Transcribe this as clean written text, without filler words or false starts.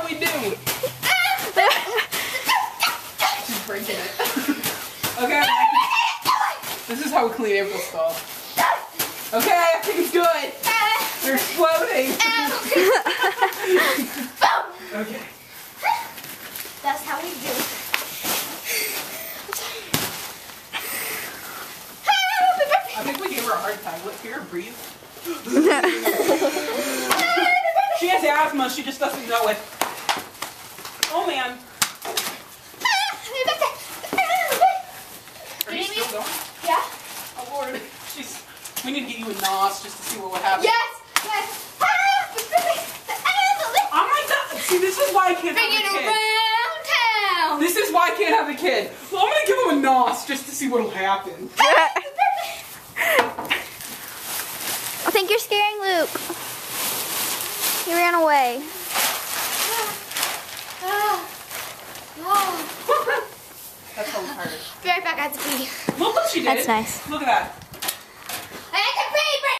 how we do. She's breaking it. Okay. This is how we clean April's skull. Okay, I think it's good. They're exploding. Okay. That's how we do. I think we gave her a hard time. Let's hear her breathe. She has asthma, she just doesn't know it. Oh man. Are you still going? Yeah. Oh Lord. We need to get you a NOS just to see what would happen. Yes. Yes. Oh my God. See, this is why I can't have a kid. Around town. This is why I can't have a kid. Well, I'm gonna give him a NOS just to see what'll happen. I think you're scaring Luke. He ran away. That's so hard. Be right back, I have to pee. Look what she did. That's nice. Look at that.